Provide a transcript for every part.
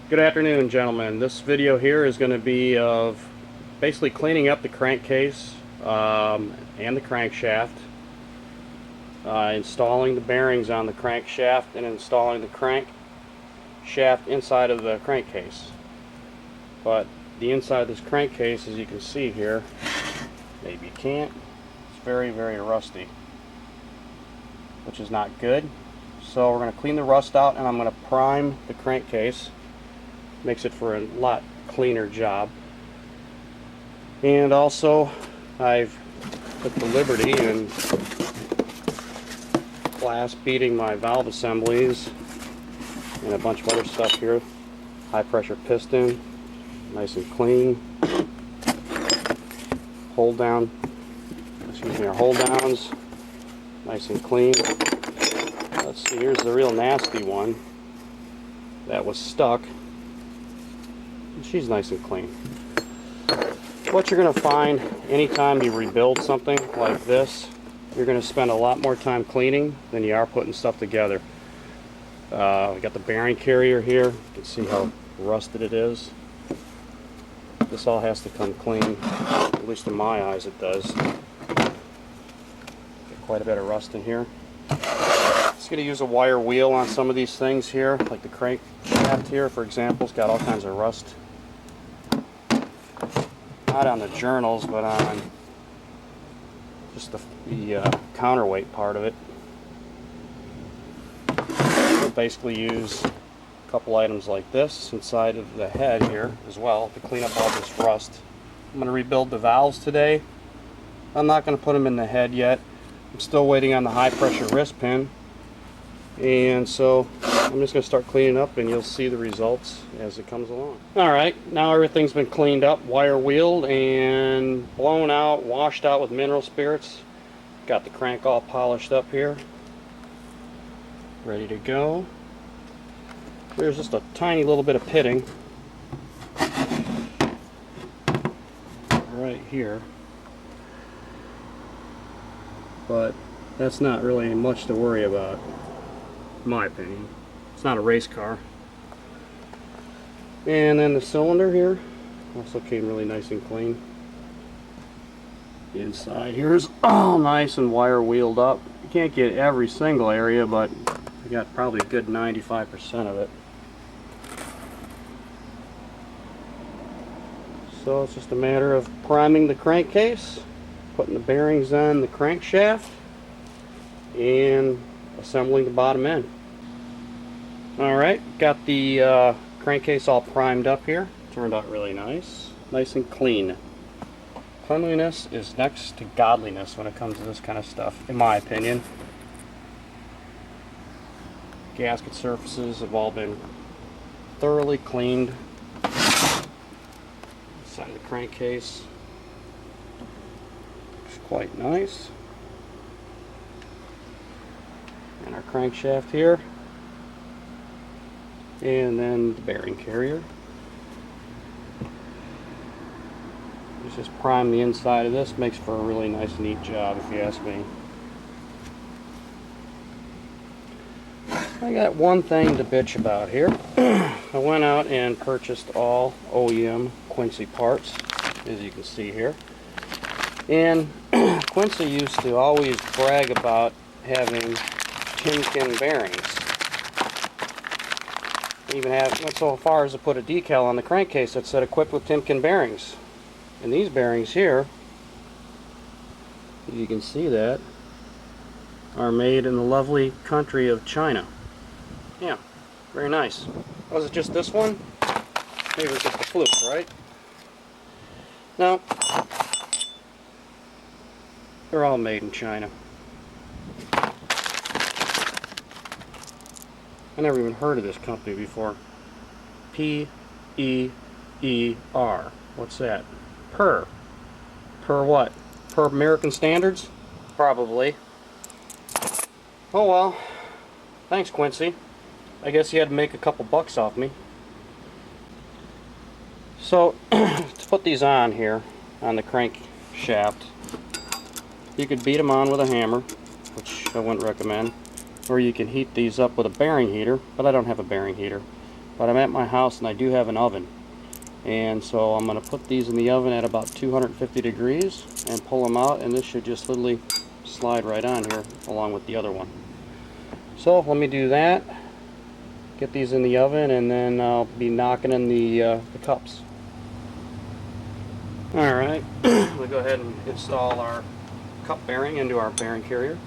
Good afternoon, gentlemen. This video here is going to be of basically cleaning up the crankcase and the crankshaft, installing the bearings on the crankshaft, and installing the crankshaft inside of the crankcase. But the inside of this crankcase, as you can see here, maybe you can't, it's very, very rusty, which is not good. So we're going to clean the rust out, and I'm going to prime the crankcase. Makes it for a lot cleaner job. And also I've took the liberty and glass beating my valve assemblies and a bunch of other stuff here. High pressure piston, nice and clean. Hold down, our hold downs, nice and clean. Let's see, here's the real nasty one that was stuck. She's nice and clean. What you're going to find anytime you rebuild something like this, you're going to spend a lot more time cleaning than you are putting stuff together. We got the bearing carrier here. You can see how rusted it is. This all has to come clean. At least in my eyes it does. Got quite a bit of rust in here. Just going to use a wire wheel on some of these things here, like the crankshaft here, for example. It's got all kinds of rust. Not on the journals, but on just the counterweight part of it. We'll basically use a couple items like this inside of the head here as well to clean up all this rust. I'm going to rebuild the valves today. I'm not going to put them in the head yet. I'm still waiting on the high pressure wrist pin. And so I'm just going to start cleaning up, and you'll see the results as it comes along. Alright, now everything's been cleaned up, wire wheeled, and blown out, washed out with mineral spirits. Got the crank all polished up here. Ready to go. There's just a tiny little bit of pitting right here. But that's not really much to worry about, in my opinion. It's not a race car. And then the cylinder here also came really nice and clean. The inside here is all nice and wire wheeled up. You can't get every single area, but I got probably a good 95% of it. So it's just a matter of priming the crankcase, putting the bearings on the crankshaft, and assembling the bottom end. Alright, got the crankcase all primed up here. Turned out really nice. Nice and clean. Cleanliness is next to godliness when it comes to this kind of stuff, in my opinion. Gasket surfaces have all been thoroughly cleaned. Inside the crankcase looks quite nice. And our crankshaft here. And then the bearing carrier. Let's just prime the inside of this. Makes for a really nice, neat job, if you ask me. I got one thing to bitch about here. I went out and purchased all OEM Quincy parts, as you can see here. And Quincy used to always brag about having Timken bearings. Even went so far as to put a decal on the crankcase that said equipped with Timken bearings. And these bearings here, you can see that, are made in the lovely country of China. Yeah, very nice. Was it just this one? Maybe it was just a fluke, right? No, they're all made in China. I never even heard of this company before. P-E-E-R. What's that? Per. Per what? Per American standards? Probably. Oh well. Thanks, Quincy. I guess you had to make a couple bucks off me. So, to put these on here, on the crankshaft, you could beat them on with a hammer, which I wouldn't recommend. Or you can heat these up with a bearing heater, but I don't have a bearing heater. but I'm at my house and I do have an oven. And so I'm going to put these in the oven at about 250 degrees and pull them out, and this should just literally slide right on here along with the other one. So let me do that, get these in the oven, and then I'll be knocking in the cups. Alright, we'll go ahead and install our cup bearing into our bearing carrier.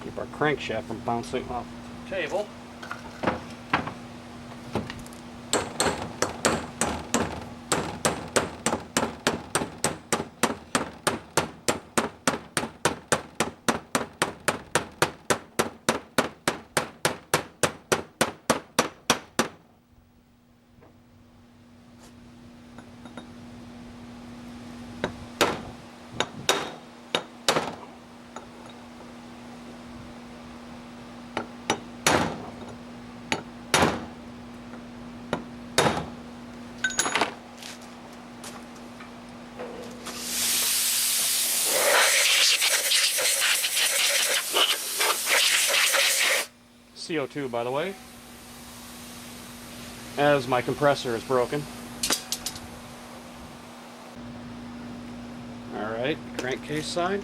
Keep our crankshaft from bouncing off the table. CO2, by the way, as my compressor is broken. Alright, crankcase side.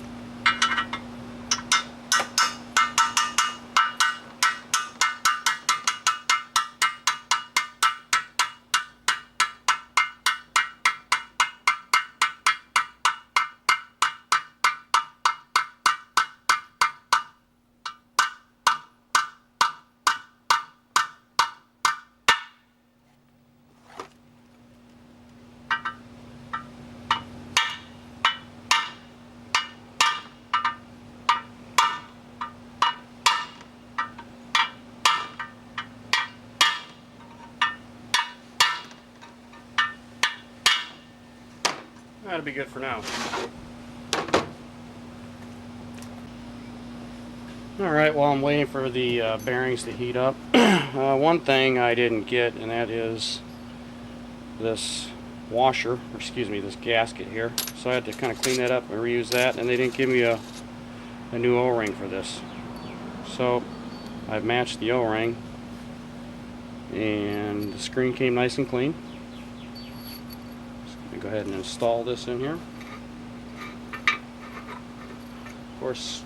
That'll be good for now. Alright, while I'm waiting for the bearings to heat up, one thing I didn't get, and that is this washer, or excuse me, this gasket here. So I had to kind of clean that up and reuse that, and they didn't give me a new O-ring for this. So I've matched the O-ring, and the screen came nice and clean. Go ahead and install this in here. Of course,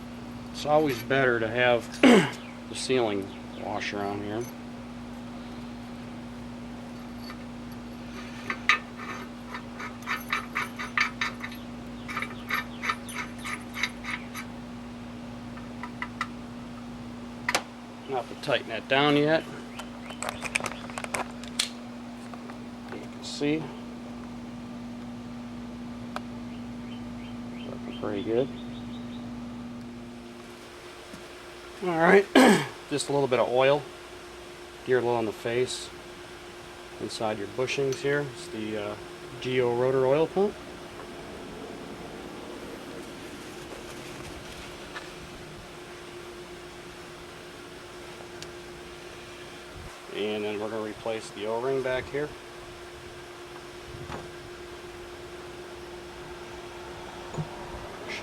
it's always better to have the sealing washer on here. Not to tighten that down yet. You can see. Pretty good. Alright, just a little bit of oil. Gear a little on the face. Inside your bushings here. It's the Geo rotor oil pump. And then we're going to replace the O-ring back here.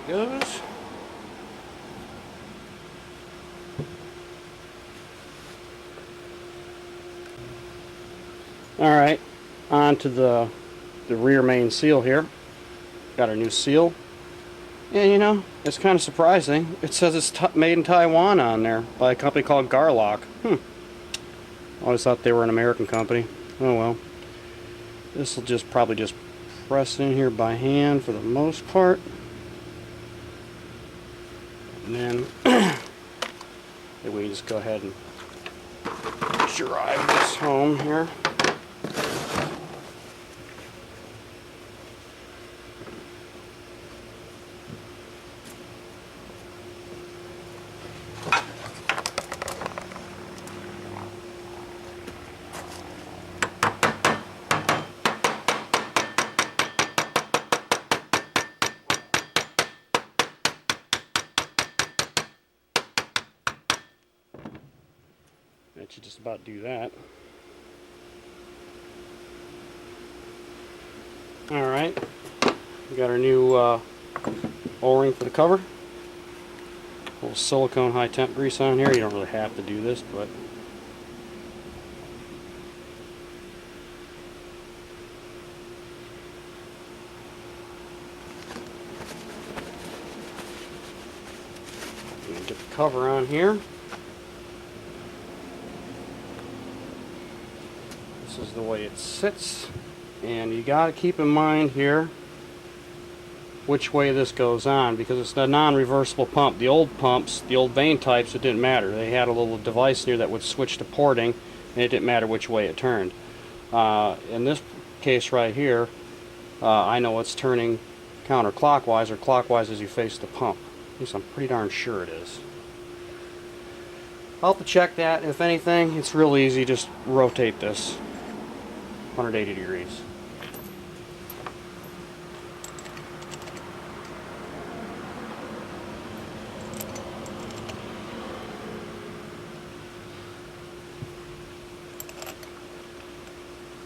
Goes. Alright, on to the rear main seal here. Got our new seal. And you know, it's kind of surprising. It says it's made in Taiwan on there by a company called Garlock. Always thought they were an American company. Oh well. This will probably just press in here by hand for the most part. And then we just go ahead and drive this home here. That should just about do that. Alright, we got our new O-ring for the cover. A little silicone high temp grease on here. You don't really have to do this, but get the cover on here. This is the way it sits, and you got to keep in mind here which way this goes on, because it's a non-reversible pump. The old pumps, the old vane types, it didn't matter. They had a little device here that would switch to porting, and it didn't matter which way it turned. In this case right here, I know it's turning counterclockwise or clockwise as you face the pump. At least I'm pretty darn sure it is. I'll have to check that. If anything, it's real easy. Just rotate this 180 degrees.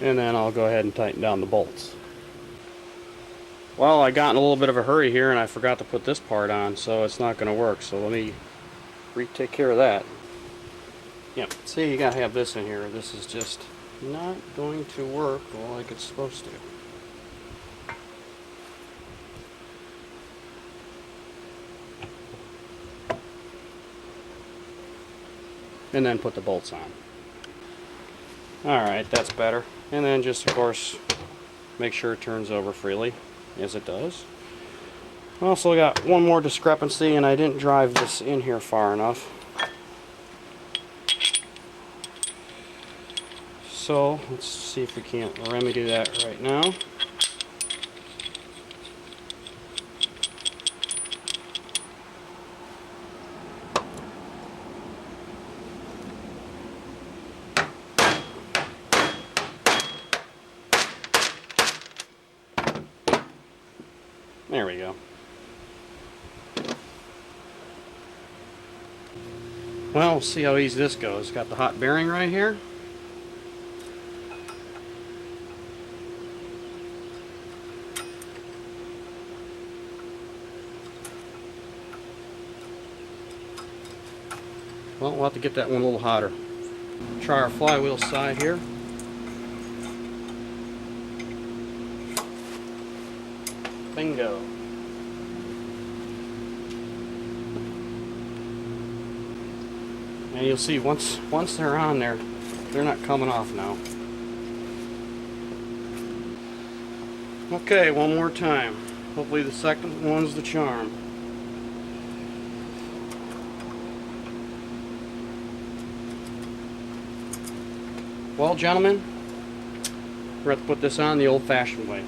And then I'll go ahead and tighten down the bolts. Well, I got in a little bit of a hurry here and I forgot to put this part on, so it's not going to work. So let me take care of that. Yep, see, you gotta have this in here. This is just not going to work like it's supposed to. And then put the bolts on. Alright, that's better. And then just, of course, make sure it turns over freely, as it does. I also got one more discrepancy, and I didn't drive this in here far enough. So, let's see if we can't remedy that right now. There we go. Well, we'll see how easy this goes. Got the hot bearing right here. Well, we'll have to get that one a little hotter. Try our flywheel side here. Bingo. And you'll see once they're on there, they're not coming off now. Okay, one more time. Hopefully the second one's the charm. Well, gentlemen, we're going to put this on the old-fashioned way.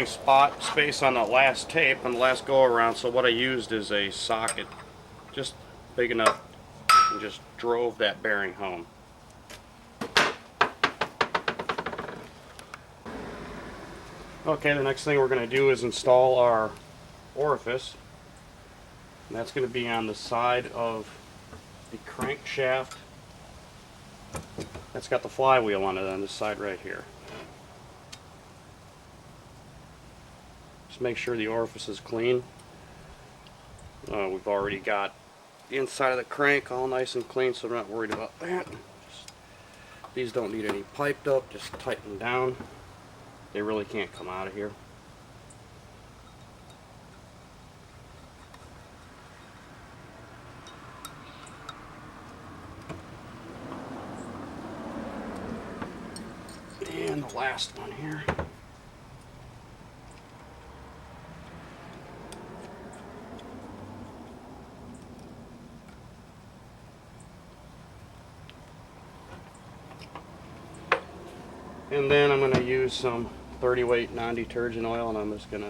Spot space on the last tape on the last go around, so what I used is a socket just big enough and just drove that bearing home. Okay, the next thing we're going to do is install our orifice, and that's going to be on the side of the crankshaft that's got the flywheel on it on this side right here. Just make sure the orifice is clean. We've already got the inside of the crank all nice and clean, so we're not worried about that. These don't need any piped up, just tighten down. They really can't come out of here. And the last one here. And then I'm going to use some 30 weight non-detergent oil, and I'm just going to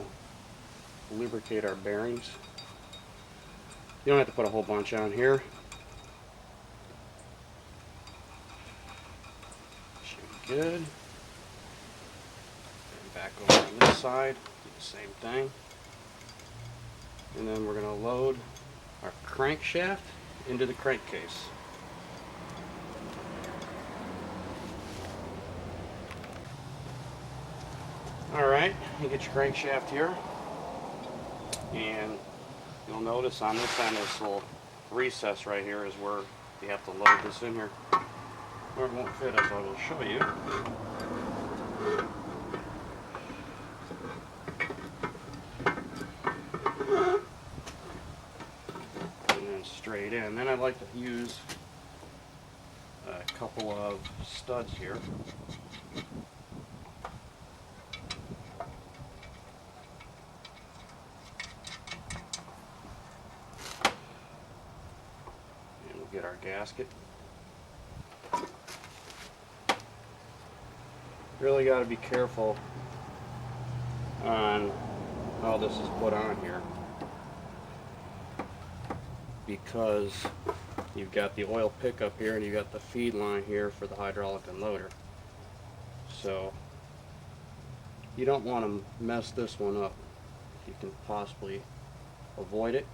lubricate our bearings. You don't have to put a whole bunch on here. Should be good. And back over on this side, do the same thing. And then we're going to load our crankshaft into the crankcase. Alright, you get your crankshaft here, and you'll notice on this end, this little recess right here is where you have to load this in here. Or it won't fit, as I will show you. And then straight in. Then I'd like to use a couple of studs here. Get our gasket. Really got to be careful on how this is put on here, because you've got the oil pickup here and you've got the feed line here for the hydraulic unloader. So you don't want to mess this one up if you can possibly avoid it.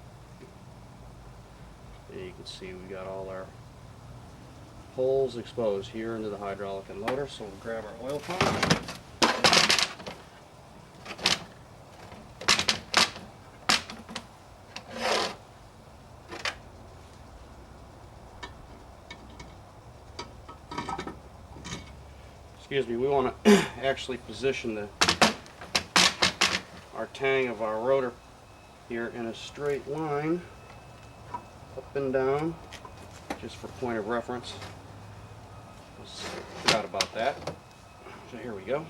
And you can see we got all our holes exposed here into the hydraulic unloader, so we'll grab our oil pump. Excuse me, we want to actually position our tang of our rotor here in a straight line, up and down, just for point of reference. Forgot about that. So here we go.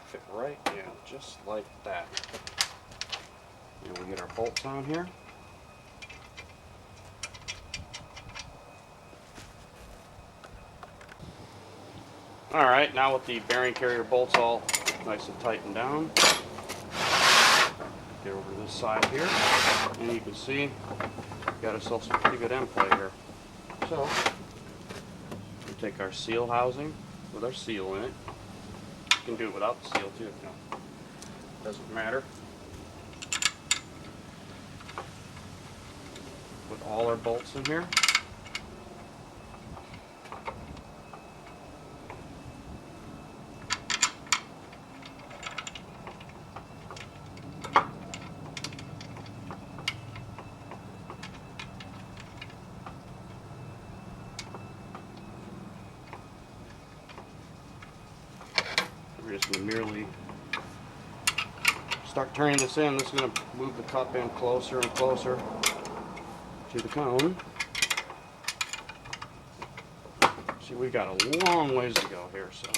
Fit right in, just like that. And we get our bolts on here. Alright, now with the bearing carrier bolts all nice and tightened down, get over to this side here, and you can see we've got ourselves a pretty good end plate here. So, we take our seal housing with our seal in it. You can do it without the seal too, no, doesn't matter. Put all our bolts in here. We're just going to merely start turning this in. This is going to move the cup in closer and closer to the cone. See, we've got a long ways to go here, so.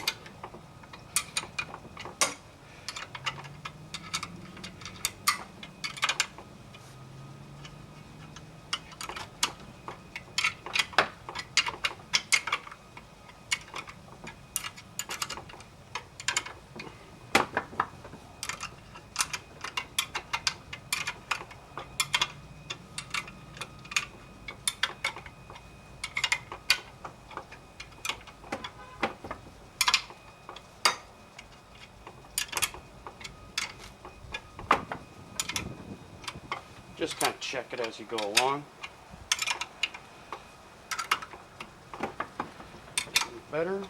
Just kind of check it as you go along. Better. What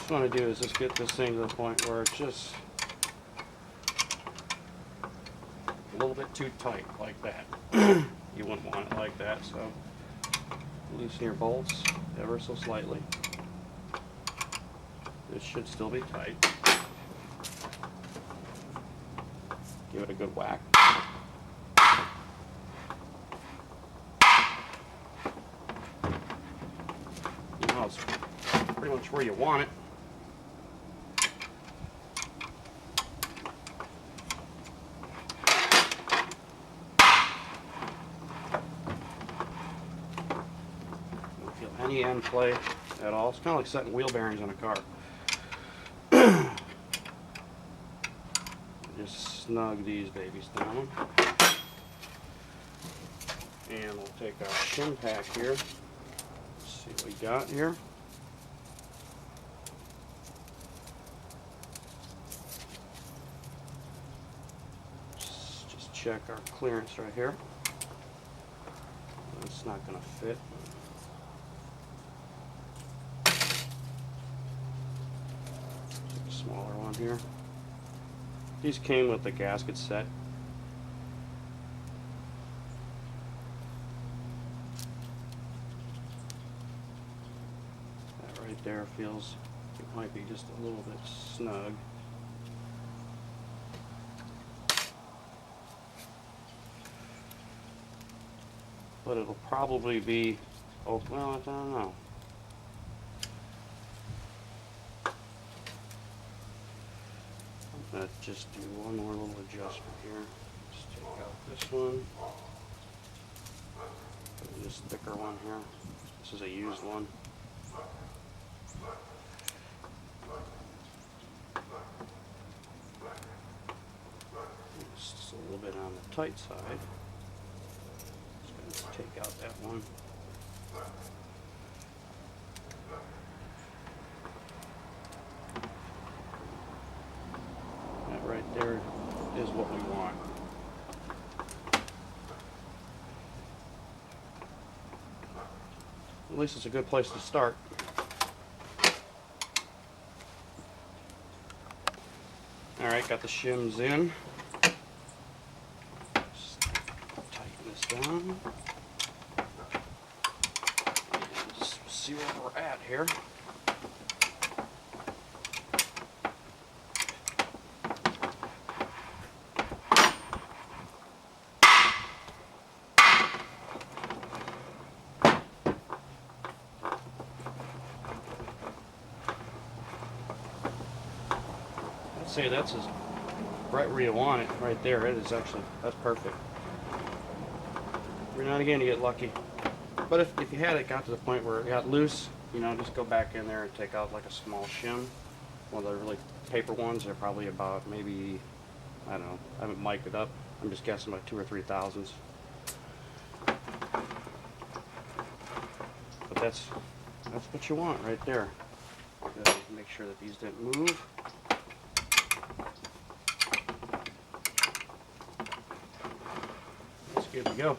I want to do is just get this thing to the point where it's just a little bit too tight, like that. You wouldn't want it like that, so loosen your bolts ever so slightly. This should still be tight. Give it a good whack. You know, it's pretty much where you want it. any end play at all. It's kind of like setting wheel bearings on a car. Just snug these babies down. And we'll take our shim pack here. Let's see what we got here. Just check our clearance right here. It's not going to fit. Take a smaller one here. These came with the gasket set. That right there feels, it might be just a little bit snug. But it'll probably be, oh, well, I don't know. I'm going to just do one more little adjustment here. Just take out this one. Put this thicker one here. This is a used one. Just a little bit on the tight side. Just going to take out that one. That right there is what we want. At least it's a good place to start. Alright, got the shims in. Just tighten this down. And just see where we're at here. Say that's as right where you want it, right there. It is actually, that's perfect. Every now and again you get lucky. But if you had it got to the point where it got loose, you know, just go back in there and take out like a small shim. One of the really paper ones, they're probably about maybe, I don't know, I haven't mic'd it up. I'm just guessing about 2 or 3 thousandths. But that's what you want right there. Gotta make sure that these didn't move. Good to go.